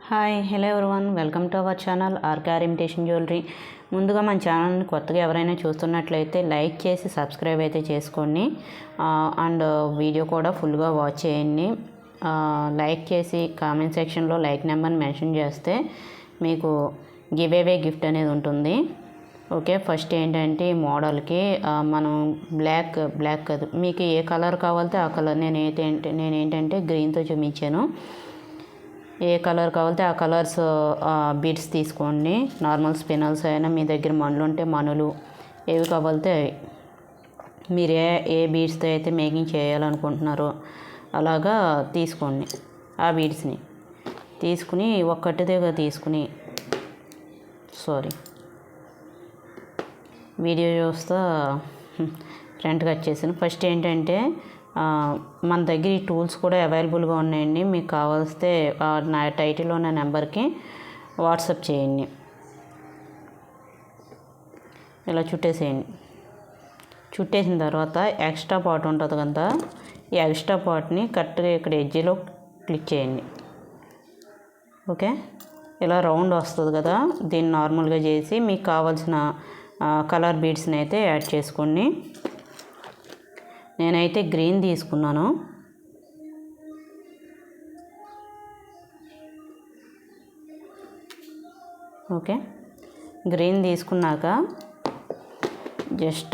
Hi hello everyone, welcome to our channel RKR imitation jewellery. ముందుగా మన ఛానల్ని కొత్తగా ఎవరైనా చూస్తున్నట్లయితే లైక్ చేసి సబ్స్క్రైబ్ అయితే చేసుకోండి. అండ్ వీడియో కూడా ఫుల్గా వాచ్ చేయండి. లైక్ చేసి కామెంట్ సెక్షన్లో లైక్ నెంబర్ని మెన్షన్ చేస్తే మీకు గివ్ అవే గిఫ్ట్ అనేది ఉంటుంది. ఓకే, ఫస్ట్ ఏంటంటే ఈ మోడల్కి మనం బ్లాక్ కాదు, మీకు ఏ కలర్ కావాలితే ఆ కలర్ నేనేంటంటే గ్రీన్తో చూపించాను. ఏ కలర్ కావాలితే ఆ కలర్స్ బీడ్స్ తీసుకోండి. నార్మల్ స్పినల్స్ అయినా, మీ దగ్గర మనులు ఉంటే మనులు, ఏవి కావాలితే అవి మీరు ఏ బీడ్స్తో అయితే మేకింగ్ చేయాలనుకుంటున్నారో అలాగా తీసుకోండి. ఆ బీడ్స్ని తీసుకుని ఒక్కటిదేగా తీసుకుని వీడియో చూస్తా ఫ్రంట్గా వచ్చేసాను. ఫస్ట్ ఏంటంటే మన దగ్గర ఈ టూల్స్ కూడా అవైలబుల్గా ఉన్నాయండి. మీకు కావాల్స్తే నా టైటిల్లో ఉన్న నెంబర్కి వాట్సాప్ చేయండి. ఇలా చుట్టేసేయండి. చుట్టేసిన తర్వాత ఎక్స్ట్రా పార్ట్ ఉంటుంది కదా, ఈ ఎక్స్ట్రా పార్ట్ని కరెక్ట్గా ఇక్కడ ఎడ్జ్లో క్లిక్ చేయండి. ఓకే, ఇలా రౌండ్ వస్తుంది కదా, దీన్ని నార్మల్గా చేసి మీకు కావాల్సిన కలర్ బీడ్స్ని అయితే యాడ్ చేసుకోండి. నేనైతే గ్రీన్ తీసుకున్నాను. ఓకే, గ్రీన్ తీసుకున్నాక జస్ట్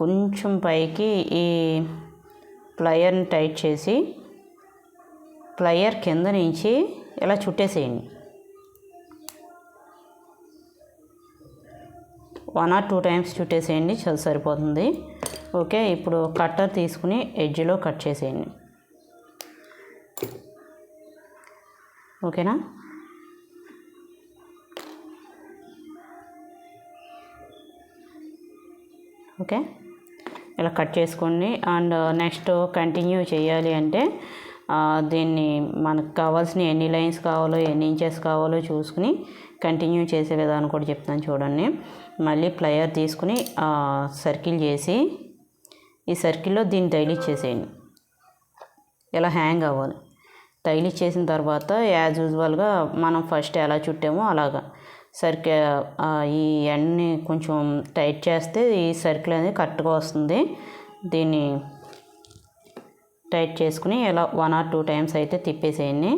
కొంచెం పైకి ఈ ప్లయర్ని టైట్ చేసి ప్లయర్ కింద నుంచి ఇలా చుట్టేసేయండి. 1 or 2 టైమ్స్ చుట్టేసేయండి, చాలా సరిపోతుంది. ఓకే, ఇప్పుడు కట్టర్ తీసుకుని ఎడ్జ్లో కట్ చేసేయండి. ఓకేనా, ఓకే ఇలా కట్ చేసుకోండి. అండ్ నెక్స్ట్ కంటిన్యూ చేయాలి అంటే దీన్ని మనకు కావాల్సిన ఎన్ని లైన్స్ కావాలో, ఎన్ని ఇంచెస్ కావాలో చూసుకుని కంటిన్యూ చేసే విధానం కూడా చెప్తాను చూడండి. మళ్ళీ ప్లయర్ తీసుకుని సర్కిల్ చేసి ఈ సర్కిల్లో దీన్ని తగిలిచ్చేసేయండి. ఇలా హ్యాంగ్ అవ్వాలి. తగిలిచ్చేసిన తర్వాత యాజ్ యూజువల్గా మనం ఫస్ట్ ఎలా చుట్టామో అలాగా ఈ ఎండ్ని కొంచెం టైట్ చేస్తే ఈ సర్కిల్ అనేది కరెక్ట్గా వస్తుంది. దీన్ని టైట్ చేసుకుని ఇలా 1 or 2 టైమ్స్ అయితే తిప్పేసేయండి.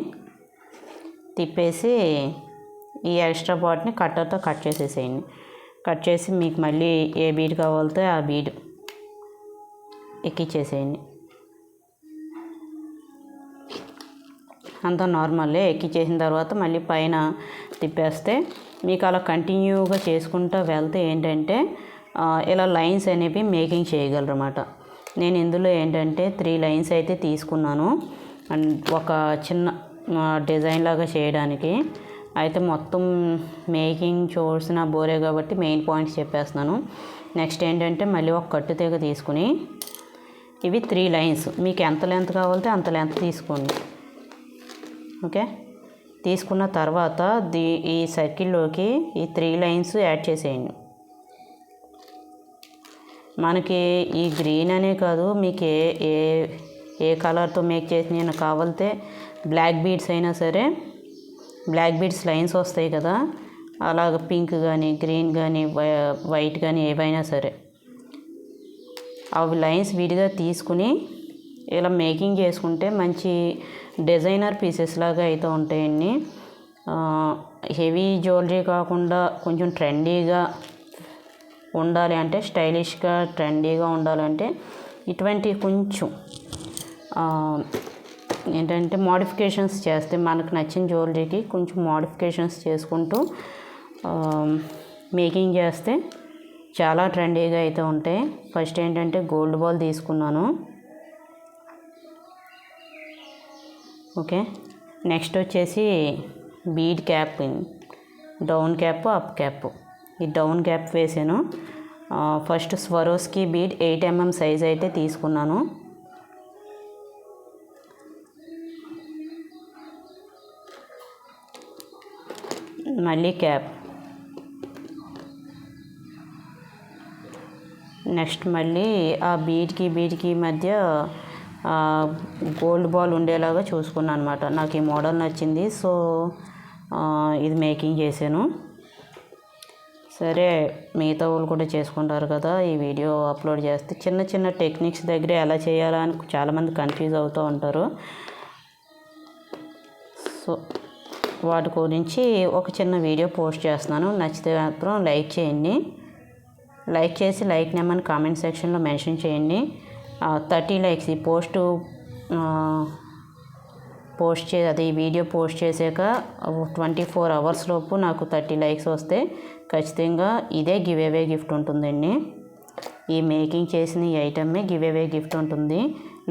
తిప్పేసి ఈ ఎక్స్ట్రా పార్ట్ని కట్టర్తో కట్ చేసేసేయండి. కట్ చేసి మీకు మళ్ళీ ఏ బీడ్ కావాలితే ఆ బీడ్ ఎక్కిచ్చేసేయండి. అంతా నార్మల్లే. ఎక్కిచ్చేసిన తర్వాత మళ్ళీ పైన తిప్పేస్తే మీకు అలా కంటిన్యూగా చేసుకుంటూ వెళ్తే ఏంటంటే ఇలా లైన్స్ అనేవి మేకింగ్ చేయగలరు అన్నమాట. నేను ఇందులో ఏంటంటే 3 లైన్స్ అయితే తీసుకున్నాను అండ్ ఒక చిన్న డిజైన్ లాగా చేయడానికి. అయితే మొత్తం మేకింగ్ చూసిన బోరే కాబట్టి మెయిన్ పాయింట్స్ చెప్పేస్తున్నాను. నెక్స్ట్ ఏంటంటే మళ్ళీ ఒక కట్టు తీగ తీసుకుని ఇవి 3 లైన్స్, మీకు ఎంత లెంత్ కావాలితే అంత లెంత్ తీసుకోండి. ఓకే, తీసుకున్న తర్వాత ఈ సర్కిల్లోకి ఈ 3 లైన్స్ యాడ్ చేసేయండి. మనకి ఈ గ్రీన్ అనే కాదు, మీకు ఏ కలర్తో మేక్ చేసిన కావాలితే బ్లాక్ బీడ్స్ అయినా సరే, బ్లాక్ బీడ్స్ లైన్స్ వస్తాయి కదా, అలాగ పింక్ కానీ గ్రీన్ కానీ వైట్ కానీ ఏవైనా సరే అవి లైన్స్ విడిగా తీసుకుని ఇలా మేకింగ్ చేసుకుంటే మంచి డిజైనర్ పీసెస్ లాగా అయితే ఉంటాయండి. హెవీ జ్యువెలరీ కాకుండా కొంచెం ట్రెండీగా ఉండాలి అంటే, స్టైలిష్గా ట్రెండీగా ఉండాలంటే ఇటువంటి కొంచెం ఏంటంటే మోడిఫికేషన్స్ చేస్తే మనకు నచ్చిన జ్యువెలరీకి కొంచెం మోడిఫికేషన్స్ చేసుకుంటూ మేకింగ్ చేస్తే చాలా ట్రెండీగా అయితే ఉంటాయి. ఫస్ట్ ఏంటంటే గోల్డ్ బాల్ తీసుకున్నాను. ఓకే, నెక్స్ట్ వచ్చేసి bead cap, down cap, up cap. ఈ డౌన్ క్యాప్ వేసాను. First Swarovski bead 8 mm size అయితే తీసుకున్నాను. మళ్ళీ క్యాప్, నెక్స్ట్ మళ్ళీ ఆ బీడ్కి మధ్య గోల్డ్ బాల్ ఉండేలాగా చూసుకున్నాను అనమాట. నాకు ఈ మోడల్ నచ్చింది. సో ఇది మేకింగ్ చేశాను. సరే, మిగతా వాళ్ళు కూడా చేసుకుంటారు కదా, ఈ వీడియో అప్లోడ్ చేస్తే చిన్న చిన్న టెక్నిక్స్ దగ్గర ఎలా చేయాలా అని చాలామంది కన్ఫ్యూజ్ అవుతూ ఉంటారు. సో వాటి గురించి ఒక చిన్న వీడియో పోస్ట్ చేస్తున్నాను. నచ్చితే మాత్రం లైక్ చేయండి. లైక్ చేసి లైక్ నెంబర్ని కామెంట్ సెక్షన్లో మెన్షన్ చేయండి. 30 లైక్స్ ఈ అది వీడియో పోస్ట్ చేశాక 24 అవర్స్ లోపు నాకు 30 లైక్స్ వస్తే ఖచ్చితంగా ఇదే గివ్ అవే గిఫ్ట్ ఉంటుందండి. ఈ మేకింగ్ చేసిన ఈ ఐటమే గివ్ అవే గిఫ్ట్ ఉంటుంది.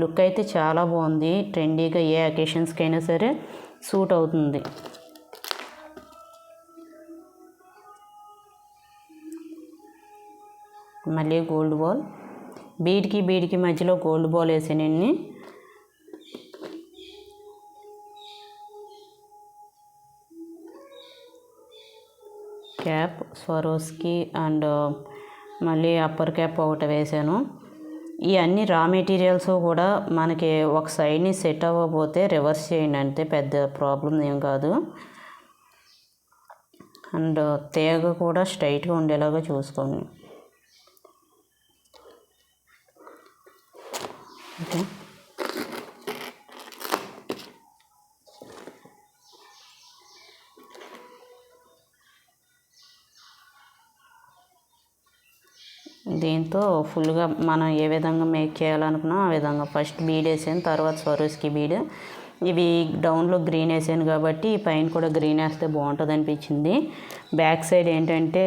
లుక్ అయితే చాలా బాగుంది. ట్రెండీగా ఏ అకేషన్స్కి అయినా సరే సూట్ అవుతుంది. మళ్ళీ గోల్డ్ బాల్, బీడ్కి మధ్యలో గోల్డ్ బాల్ వేసానండి. క్యాప్ స్వరోస్కి అండ్ మళ్ళీ అప్పర్ క్యాప్ ఒకటి వేసాను. ఈ అన్ని రా మెటీరియల్స్ కూడా మనకి ఒక సైడ్ని సెట్ అవ్వకపోతే రివర్స్ చేయండి, అంటే పెద్ద ప్రాబ్లం ఏం కాదు. అండ్ తీగ కూడా స్ట్రైట్గా ఉండేలాగా చూసుకోండి. ఓకే, దీంతో ఫుల్గా మనం ఏ విధంగా మేక్ చేయాలనుకున్నాం ఆ విధంగా ఫస్ట్ బీడ్ వేసాను, తర్వాత స్వరోస్కి బీడ్. ఇవి డౌన్లో గ్రీన్ వేసాను కాబట్టి పైన కూడా గ్రీన్ వేస్తే బాగుంటుంది అనిపించింది. బ్యాక్ సైడ్ ఏంటంటే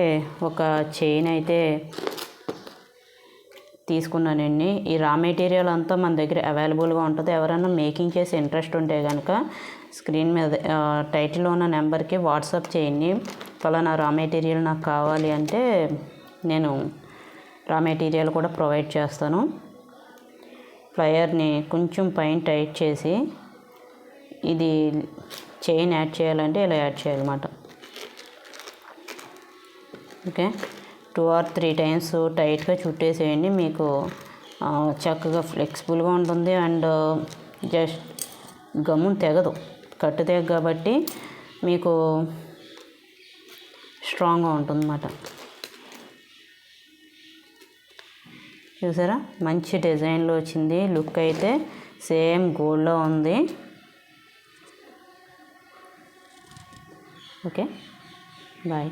ఒక చైన్ అయితే తీసుకున్నానండి. ఈ రా మెటీరియల్ అంతా మన దగ్గర అవైలబుల్గా ఉంటుంది. ఎవరైనా మేకింగ్ చేసి ఇంట్రెస్ట్ ఉంటే కనుక స్క్రీన్ మీద టైటిల్లో ఉన్న నెంబర్కి వాట్సాప్ చేయండి. ఫలానా రా మెటీరియల్ నాకు కావాలి అంటే నేను రా మెటీరియల్ కూడా ప్రొవైడ్ చేస్తాను. ఫ్లయర్ని కొంచెం పైన టైట్ చేసి ఇది చైన్ యాడ్ చేయాలంటే ఇలా యాడ్ చేయాలన్నమాట. ఓకే, 2 or 3 టైమ్స్ టైట్గా చుట్టేసేయండి. మీకు చక్కగా ఫ్లెక్సిబుల్గా ఉంటుంది అండ్ జస్ట్ గమ్మున తెగదు, కట్టు తెగ కాబట్టి మీకు స్ట్రాంగ్గా ఉంటుంది అన్నమాట. చూసారా, మంచి డిజైన్లో వచ్చింది. లుక్ అయితే సేమ్ గోల్డ్లో ఉంది. Okay, bye.